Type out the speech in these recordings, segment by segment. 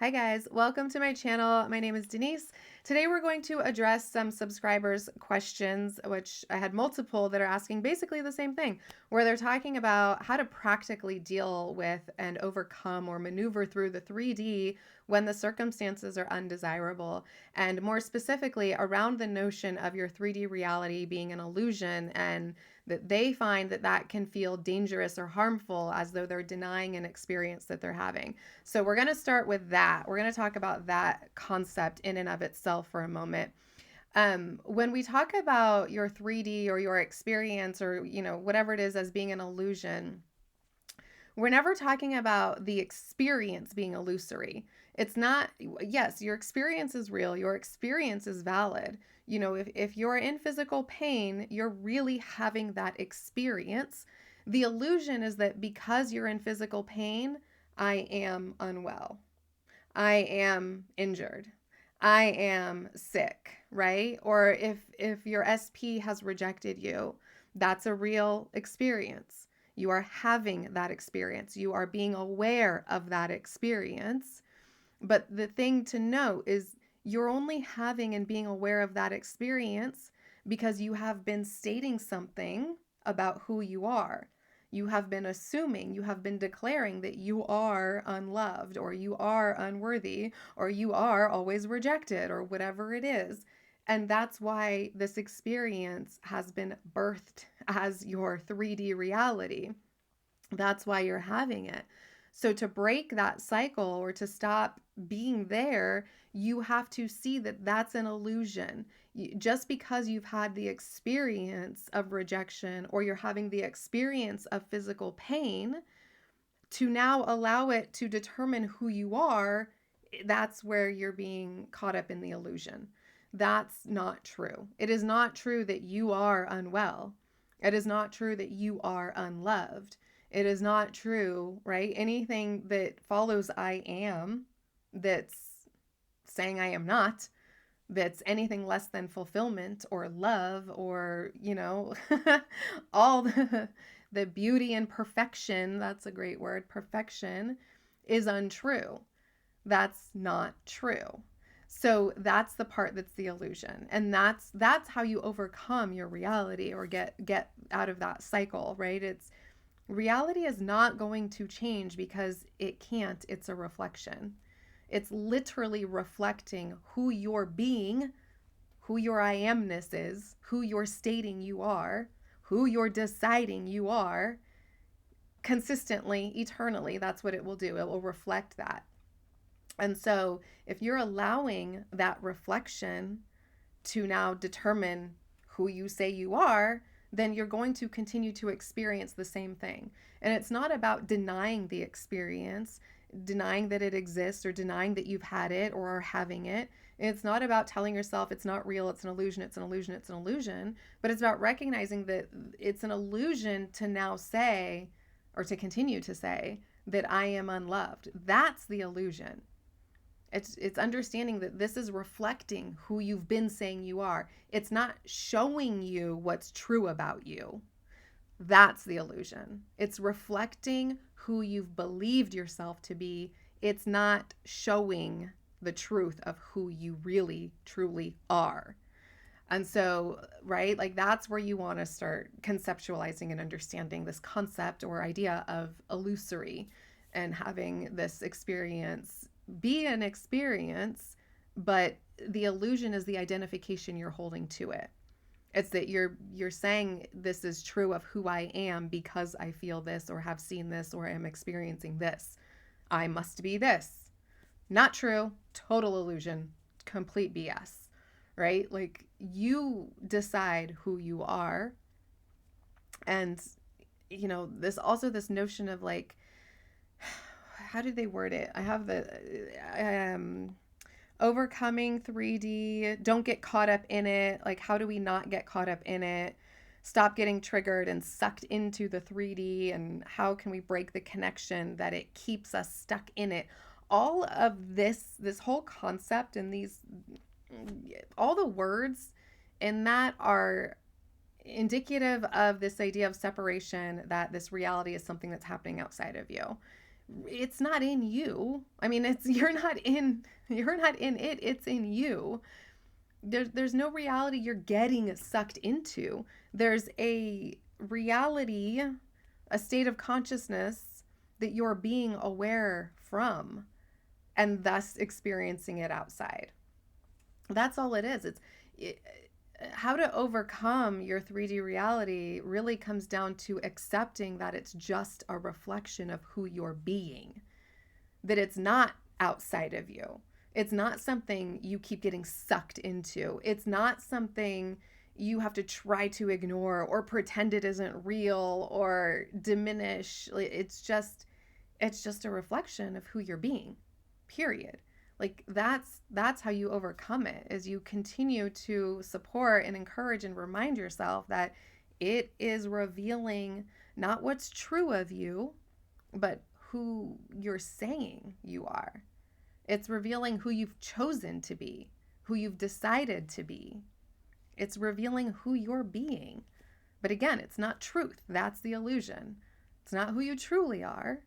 Hi guys, welcome to my channel. My name is Denise. Today we're going to address some subscribers' questions, which I had multiple that are asking basically the same thing, where they're talking about how to practically deal with and overcome or maneuver through the 3D when the circumstances are undesirable, and more specifically around the notion of your 3D reality being an illusion, and that they find that that can feel dangerous or harmful as though they're denying an experience that they're having. So we're going to start with that. We're going to talk about that concept in and of itself for a moment. When we talk about your 3D or your experience or, whatever it is as being an illusion, we're never talking about the experience being illusory. It's not, yes, your experience is real, your experience is valid. If you're in physical pain, you're really having that experience. The illusion is that because you're in physical pain, I am unwell. I am injured. I am sick, right? Or if your SP has rejected you, that's a real experience. You are having that experience. You are being aware of that experience. But the thing to note is you're only having and being aware of that experience because you have been stating something about who you are. You have been assuming, you have been declaring that you are unloved or you are unworthy or you are always rejected or whatever it is. And that's why this experience has been birthed as your 3D reality. That's why you're having it. So to break that cycle or to stop being there, you have to see that that's an illusion. Just because you've had the experience of rejection or you're having the experience of physical pain, to now allow it to determine who you are, that's where you're being caught up in the illusion. That's not true. It is not true that you are unwell. It is not true that you are unloved. It is not true, right? Anything that follows I am, that's saying I am not, that's anything less than fulfillment or love or, all the beauty and perfection, that's a great word, perfection, is untrue. That's not true. So that's the part that's the illusion. And that's how you overcome your reality or get out of that cycle, right? It's reality is not going to change because it can't. It's a reflection. It's literally reflecting who you're being, who your I amness is, who you're stating you are, who you're deciding you are consistently, eternally. That's what it will do. It will reflect that. And so if you're allowing that reflection to now determine who you say you are, then you're going to continue to experience the same thing. And it's not about denying the experience, denying that it exists, or denying that you've had it or are having it. It's not about telling yourself it's not real, it's an illusion, it's an illusion, it's an illusion, but it's about recognizing that it's an illusion to now say, or to continue to say, that I am unloved. That's the illusion. It's understanding that this is reflecting who you've been saying you are. It's not showing you what's true about you. That's the illusion. It's reflecting who you've believed yourself to be. It's not showing the truth of who you really truly are. And so, right, like that's where you want to start conceptualizing and understanding this concept or idea of illusory and having this experience be an experience, but the illusion is the identification you're holding to it. It's that you're saying this is true of who I am because I feel this or have seen this or am experiencing this. I must be this. Not true. Total illusion. Complete BS. Right? Like you decide who you are. And this also this notion of like how did they word it? I have the overcoming 3D, don't get caught up in it. Like, how do we not get caught up in it? Stop getting triggered and sucked into the 3D, and how can we break the connection that it keeps us stuck in it? All of this whole concept and all the words in that are indicative of this idea of separation, that this reality is something that's happening outside of you. it's not in you. I mean, it's you're not in it, it's in you. There's no reality you're getting sucked into. There's a reality, a state of consciousness that you're being aware from and thus experiencing it outside. That's all it is. It, how to overcome your 3D reality really comes down to accepting that it's just a reflection of who you're being, that it's not outside of you. It's not something you keep getting sucked into. It's not something you have to try to ignore or pretend it isn't real or diminish. It's just a reflection of who you're being. Period. Like that's how you overcome it, is you continue to support and encourage and remind yourself that it is revealing not what's true of you, but who you're saying you are. It's revealing who you've chosen to be, who you've decided to be. It's revealing who you're being. But again, it's not truth. That's the illusion. It's not who you truly are.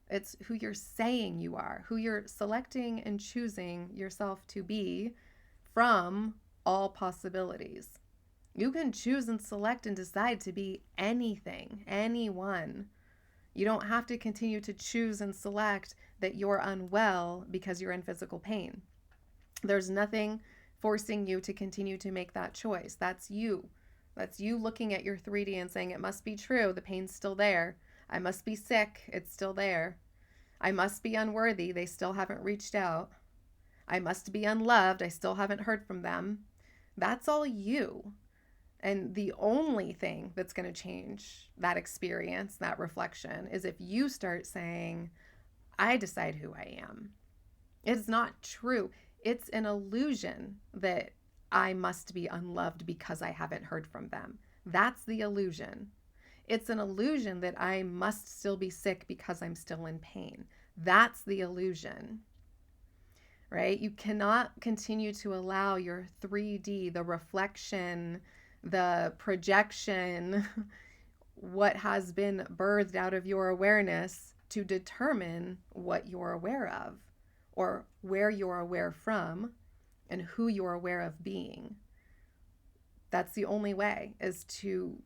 It's who you're saying you are, who you're selecting and choosing yourself to be from all possibilities. You can choose and select and decide to be anything, anyone. You don't have to continue to choose and select that you're unwell because you're in physical pain. There's nothing forcing you to continue to make that choice. That's you. That's you looking at your 3D and saying, it must be true. The pain's still there. I must be sick. It's still there. I must be unworthy. They still haven't reached out. I must be unloved. I still haven't heard from them. That's all you. And the only thing that's going to change that experience, that reflection, is if you start saying, I decide who I am. It's not true. It's an illusion that I must be unloved because I haven't heard from them. That's the illusion. It's an illusion that I must still be sick because I'm still in pain. That's the illusion, right? You cannot continue to allow your 3D, the reflection, the projection, what has been birthed out of your awareness to determine what you're aware of or where you're aware from and who you're aware of being. That's the only way, is to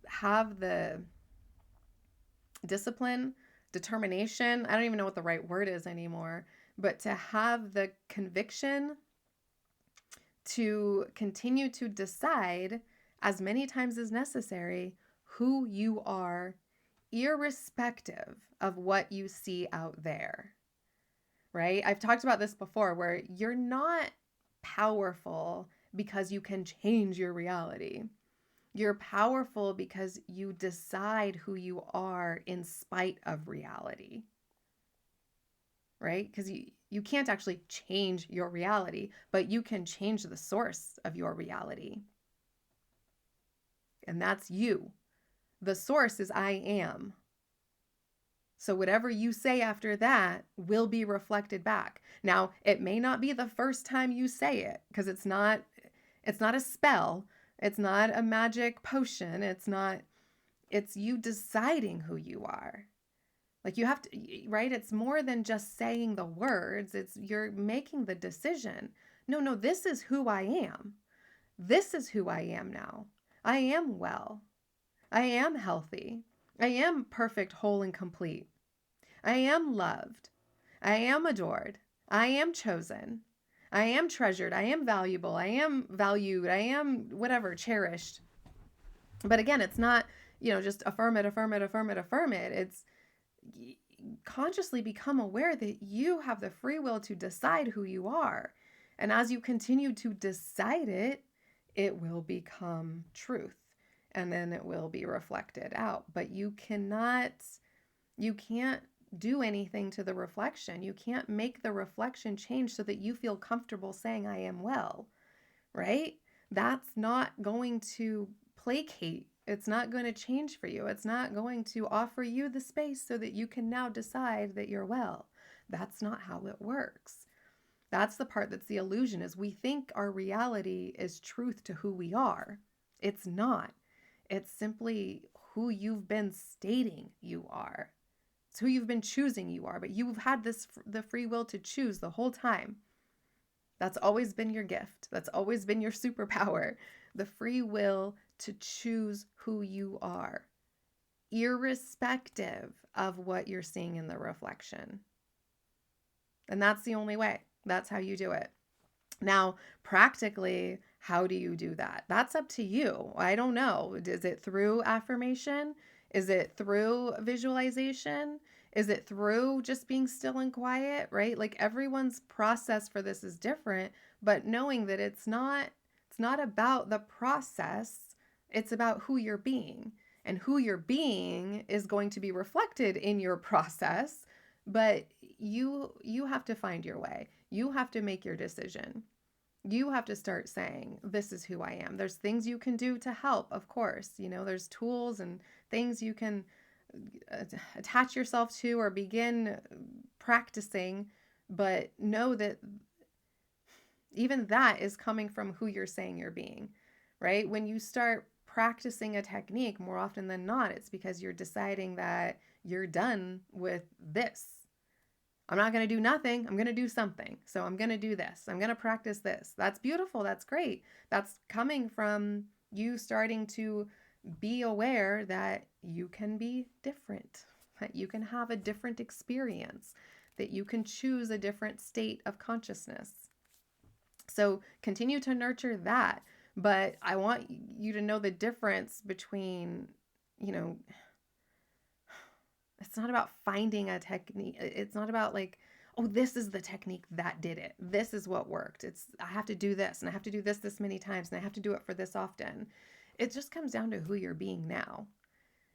have the discipline, determination, I don't even know what the right word is anymore, but to have the conviction to continue to decide as many times as necessary who you are, irrespective of what you see out there, right? I've talked about this before, where you're not powerful because you can change your reality. You're powerful because you decide who you are in spite of reality, right? Because you can't actually change your reality, but you can change the source of your reality. And that's you. The source is I am. So whatever you say after that will be reflected back. Now, it may not be the first time you say it, because it's not a spell. It's not a magic potion. It's you deciding who you are. Like you have to, right? It's more than just saying the words. It's you're making the decision. No, this is who I am. This is who I am now. I am well. I am healthy. I am perfect, whole, and complete. I am loved. I am adored. I am chosen. I am treasured. I am valuable. I am valued. I am whatever, cherished. But again, it's not, just affirm it, affirm it, affirm it, affirm it. It's consciously become aware that you have the free will to decide who you are. And as you continue to decide it, it will become truth. And then it will be reflected out. But you can't do anything to the reflection. You can't make the reflection change so that you feel comfortable saying, I am well, right? That's not going to placate. It's not going to change for you. It's not going to offer you the space so that you can now decide that you're well. That's not how it works. That's the part that's the illusion, is we think our reality is truth to who we are. It's not. It's simply who you've been stating you are. It's who you've been choosing you are, but you've had the free will to choose the whole time. That's always been your gift. That's always been your superpower. The free will to choose who you are, irrespective of what you're seeing in the reflection. And that's the only way. That's how you do it. Now, practically, how do you do that? That's up to you. I don't know. Is it through affirmation? Is it through visualization? Is it through just being still and quiet, right? Like everyone's process for this is different, but knowing that it's not about the process, it's about who you're being. And who you're being is going to be reflected in your process, but you have to find your way. You have to make your decision. You have to start saying, this is who I am. There's things you can do to help, of course. There's tools and things you can attach yourself to or begin practicing, but know that even that is coming from who you're saying you're being, right? When you start practicing a technique, more often than not, it's because you're deciding that you're done with this. I'm not going to do nothing. I'm going to do something. So I'm going to do this. I'm going to practice this. That's beautiful. That's great. That's coming from you starting to be aware that you can be different, that you can have a different experience, that you can choose a different state of consciousness. So continue to nurture that. But I want you to know the difference between, it's not about finding a technique. It's not about like, oh, this is the technique that did it. This is what worked. I have to do this and I have to do this many times and I have to do it for this often. It just comes down to who you're being now.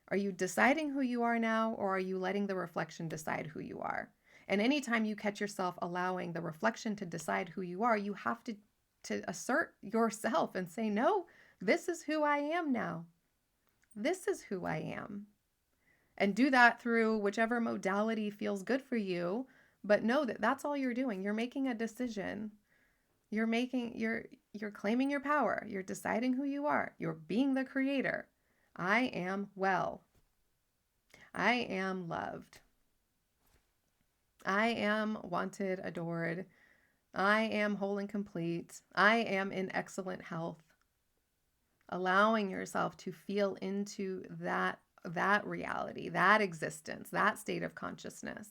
Are you deciding who you are now, or are you letting the reflection decide who you are? And anytime you catch yourself allowing the reflection to decide who you are, you have to assert yourself and say, no, this is who I am now. This is who I am. And do that through whichever modality feels good for you. But know that that's all you're doing. You're making a decision. You're claiming your power. You're deciding who you are. You're being the creator. I am well. I am loved. I am wanted, adored. I am whole and complete. I am in excellent health. Allowing yourself to feel into that reality, that existence, that state of consciousness.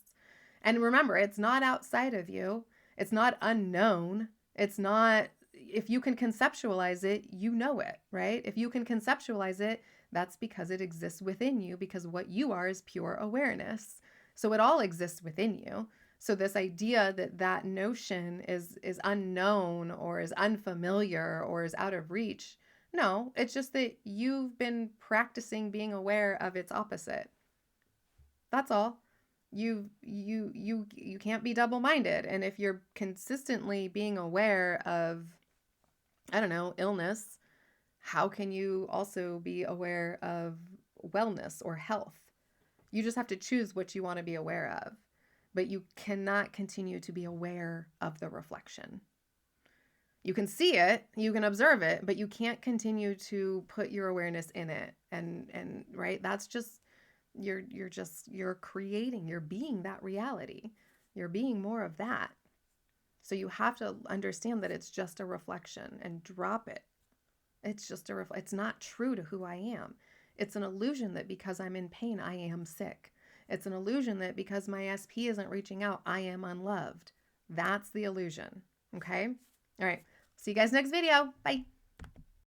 And remember, it's not outside of you. It's not unknown. It's not, if you can conceptualize it, you know it, right? If you can conceptualize it, that's because it exists within you, because what you are is pure awareness. So it all exists within you. So this idea that notion is unknown or is unfamiliar or is out of reach, no, it's just that you've been practicing being aware of its opposite. That's all. You can't be double-minded. And if you're consistently being aware of, I don't know, illness, how can you also be aware of wellness or health? You just have to choose what you want to be aware of. But you cannot continue to be aware of the reflection. You can see it, you can observe it, but you can't continue to put your awareness in it. And right, that's just you're creating, you're being that reality. You're being more of that. So you have to understand that it's just a reflection and drop it. It's just it's not true to who I am. It's an illusion that because I'm in pain, I am sick. It's an illusion that because my SP isn't reaching out, I am unloved. That's the illusion. Okay? All right. See you guys next video. Bye.